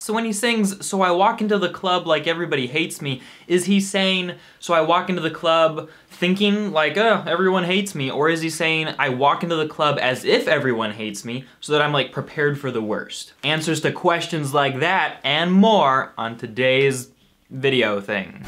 So when he sings, so I walk into the club like everybody hates me, is he saying, so I walk into the club thinking like, everyone hates me? Or is he saying, I walk into the club as if everyone hates me, so that I'm like prepared for the worst? Answers to questions like that and more on today's video thing.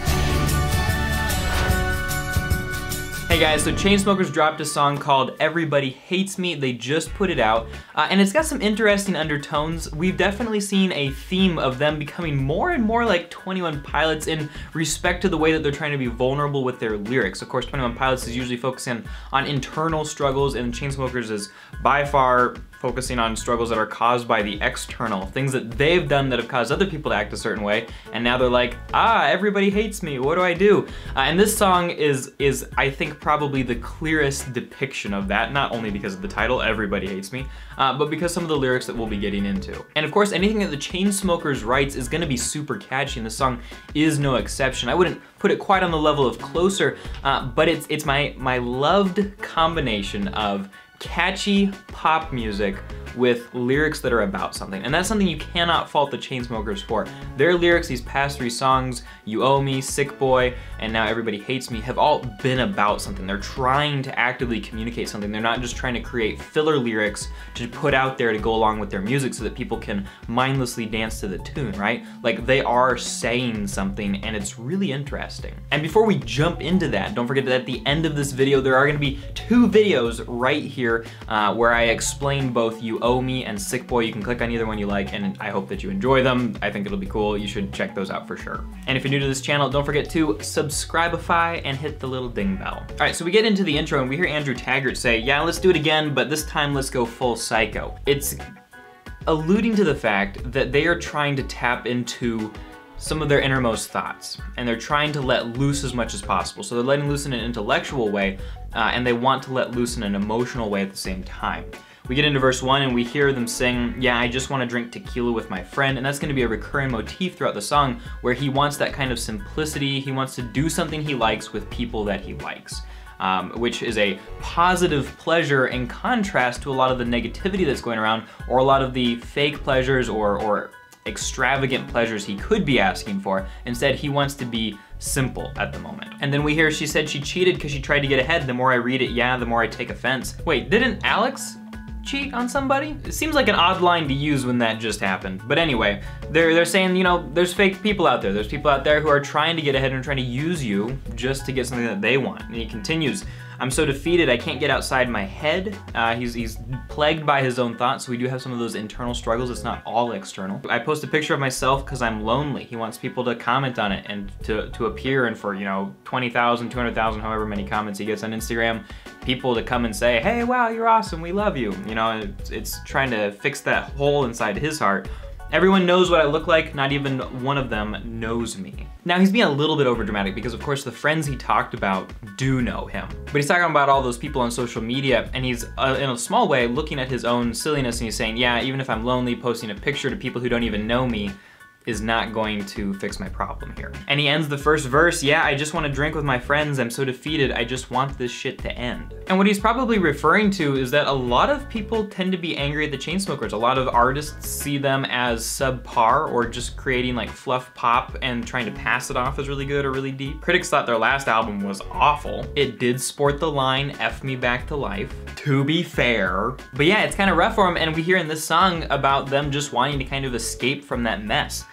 Hey guys, so Chainsmokers dropped a song called Everybody Hates Me. They just put it out, and it's got some interesting undertones. We've definitely seen a theme of them becoming more and more like 21 Pilots in respect to the way that they're trying to be vulnerable with their lyrics. Of course, 21 Pilots is usually focusing on internal struggles, and Chainsmokers is by far focusing on struggles that are caused by the external, things that they've done that have caused other people to act a certain way, and now they're like, everybody hates me, what do I do? And this song is I think probably the clearest depiction of that, not only because of the title, Everybody Hates Me, but because some of the lyrics that we'll be getting into. And of course, anything that the Chainsmokers writes is gonna be super catchy, and the song is no exception. I wouldn't put it quite on the level of Closer, but it's my loved combination of catchy pop music with lyrics that are about something. And that's something you cannot fault the Chainsmokers for. Their lyrics, these past 3 songs, You Owe Me, Sick Boy, and now Everybody Hates Me, have all been about something. They're trying to actively communicate something. They're not just trying to create filler lyrics to put out there to go along with their music so that people can mindlessly dance to the tune, right? Like, they are saying something, and it's really interesting. And before we jump into that, don't forget that at the end of this video, there are gonna be 2 videos right here where I explain both You Owe Me and Sick Boy. You can click on either one you like, and I hope that you enjoy them. I think it'll be cool. You should check those out for sure. And if you're new to this channel, don't forget to subscribeify and hit the little ding bell. All right, so we get into the intro and we hear Andrew Taggart say, yeah, let's do it again, but this time let's go full psycho. It's alluding to the fact that they are trying to tap into some of their innermost thoughts, and they're trying to let loose as much as possible. So they're letting loose in an intellectual way, and they want to let loose in an emotional way at the same time. We get into verse 1 and we hear them sing, yeah, I just want to drink tequila with my friend, and that's going to be a recurring motif throughout the song where he wants that kind of simplicity. He wants to do something he likes with people that he likes. Which is a positive pleasure in contrast to a lot of the negativity that's going around, or a lot of the fake pleasures or extravagant pleasures he could be asking for. Instead, he wants to be simple at the moment. And then we hear she said she cheated because she tried to get ahead. The more I read it, yeah, the more I take offense. Wait, didn't Alex cheat on somebody? It seems like an odd line to use when that just happened. But anyway, they're saying, you know, there's fake people out there. There's people out there who are trying to get ahead and trying to use you just to get something that they want. And he continues, I'm so defeated, I can't get outside my head. He's plagued by his own thoughts, so we do have some of those internal struggles. It's not all external. I post a picture of myself because I'm lonely. He wants people to comment on it and to appear, and for, you know, 20,000, 200,000, however many comments he gets on Instagram, people to come and say, hey, wow, you're awesome, we love you. You know, it's trying to fix that hole inside his heart. Everyone knows what I look like, not even one of them knows me. Now, he's being a little bit overdramatic because, of course, the friends he talked about do know him. But he's talking about all those people on social media, and he's, in a small way, looking at his own silliness, and he's saying, yeah, even if I'm lonely, posting a picture to people who don't even know me is not going to fix my problem here. And he ends the first verse, yeah, I just want to drink with my friends, I'm so defeated, I just want this shit to end. And what he's probably referring to is that a lot of people tend to be angry at the Chainsmokers. A lot of artists see them as subpar, or just creating like fluff pop and trying to pass it off as really good or really deep. Critics thought their last album was awful. It did sport the line, F me back to life, to be fair. But yeah, it's kind of rough for them, and we hear in this song about them just wanting to kind of escape from that mess.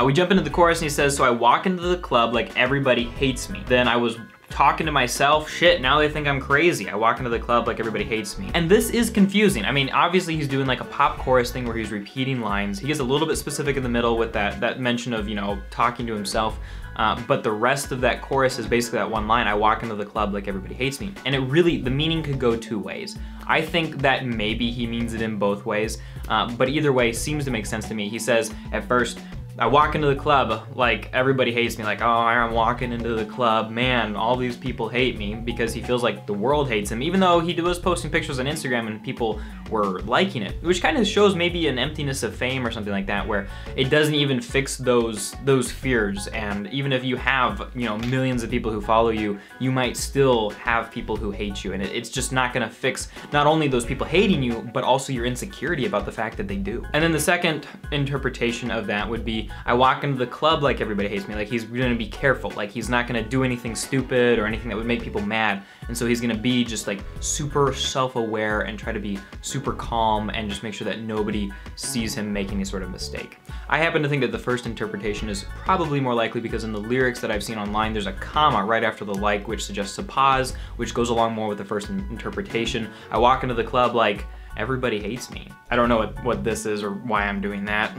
We jump into the chorus and he says, so I walk into the club like everybody hates me. Then I was talking to myself, shit, now they think I'm crazy. I walk into the club like everybody hates me. And this is confusing. I mean, obviously he's doing like a pop chorus thing where he's repeating lines. He gets a little bit specific in the middle with that mention of, you know, talking to himself. But the rest of that chorus is basically that one line, I walk into the club like everybody hates me. And it really, the meaning could go 2 ways. I think that maybe he means it in both ways, but either way seems to make sense to me. He says, at first, I walk into the club like everybody hates me, like, oh, I'm walking into the club, man, all these people hate me, because he feels like the world hates him, even though he was posting pictures on Instagram and people were liking it, which kind of shows maybe an emptiness of fame or something like that, where it doesn't even fix those fears. And even if you have, you know, millions of people who follow you, you might still have people who hate you, and it's just not gonna fix not only those people hating you, but also your insecurity about the fact that they do. And then the second interpretation of that would be, I walk into the club like everybody hates me, like he's gonna be careful, like he's not gonna do anything stupid or anything that would make people mad, and so he's gonna be just like super self-aware and try to be super calm and just make sure that nobody sees him make any sort of mistake. I happen to think that the first interpretation is probably more likely because in the lyrics that I've seen online, there's a comma right after the like, which suggests a pause, which goes along more with the first interpretation. I walk into the club like, everybody hates me. I don't know what this is or why I'm doing that.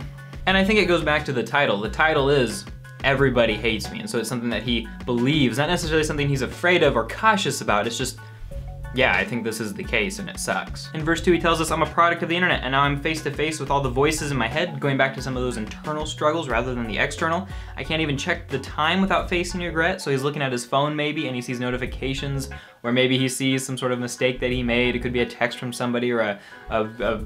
And I think it goes back to the title. The title is Everybody Hates Me, and so it's something that he believes, not necessarily something he's afraid of or cautious about. It's just, yeah, I think this is the case and it sucks. In verse 2, he tells us, I'm a product of the internet and now I'm face to face with all the voices in my head, going back to some of those internal struggles rather than the external. I can't even check the time without facing regret. So he's looking at his phone maybe and he sees notifications, or maybe he sees some sort of mistake that he made. It could be a text from somebody or a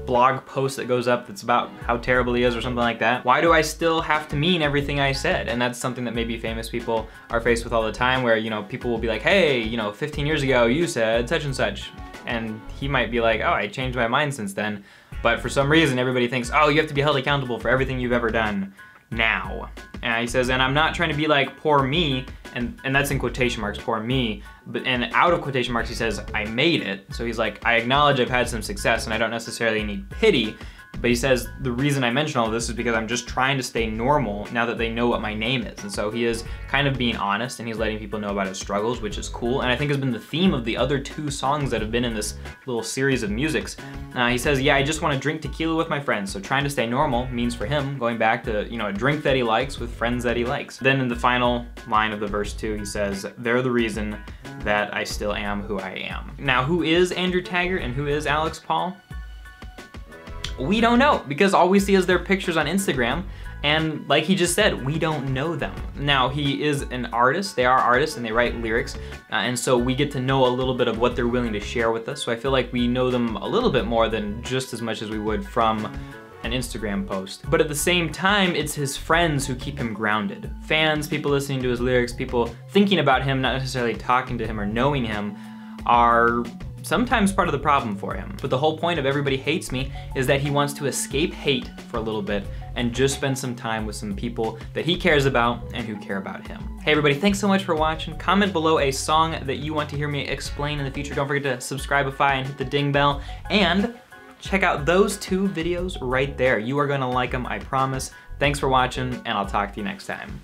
blog post that goes up that's about how terrible he is or something like that. Why do I still have to mean everything I said? And that's something that maybe famous people are faced with all the time, where, you know, people will be like, hey, you know, 15 years ago you said such and such. And he might be like, oh, I changed my mind since then. But for some reason, everybody thinks, oh, you have to be held accountable for everything you've ever done now. And he says, and I'm not trying to be like, poor me, and that's in quotation marks, poor me, but and out of quotation marks he says, I made it. So he's like, I acknowledge I've had some success and I don't necessarily need pity, but he says, the reason I mention all this is because I'm just trying to stay normal now that they know what my name is. And so he is kind of being honest and he's letting people know about his struggles, which is cool, and I think has been the theme of the other two songs that have been in this little series of musics. He says, yeah, I just want to drink tequila with my friends. So trying to stay normal means for him going back to, you know, a drink that he likes with friends that he likes. Then in the final line of the verse 2, he says, they're the reason that I still am who I am. Now, who is Andrew Taggart and who is Alex Paul? We don't know, because all we see is their pictures on Instagram, and like he just said, we don't know them. Now, he is an artist, they are artists and they write lyrics, and so we get to know a little bit of what they're willing to share with us, so I feel like we know them a little bit more than just as much as we would from an Instagram post. But at the same time, it's his friends who keep him grounded. Fans, people listening to his lyrics, people thinking about him, not necessarily talking to him or knowing him, are sometimes part of the problem for him. But the whole point of Everybody Hates Me is that he wants to escape hate for a little bit and just spend some time with some people that he cares about and who care about him. Hey everybody, thanks so much for watching. Comment below a song that you want to hear me explain in the future. Don't forget to subscribeify and hit the ding bell, and check out those two videos right there. You are gonna like them, I promise. Thanks for watching, and I'll talk to you next time.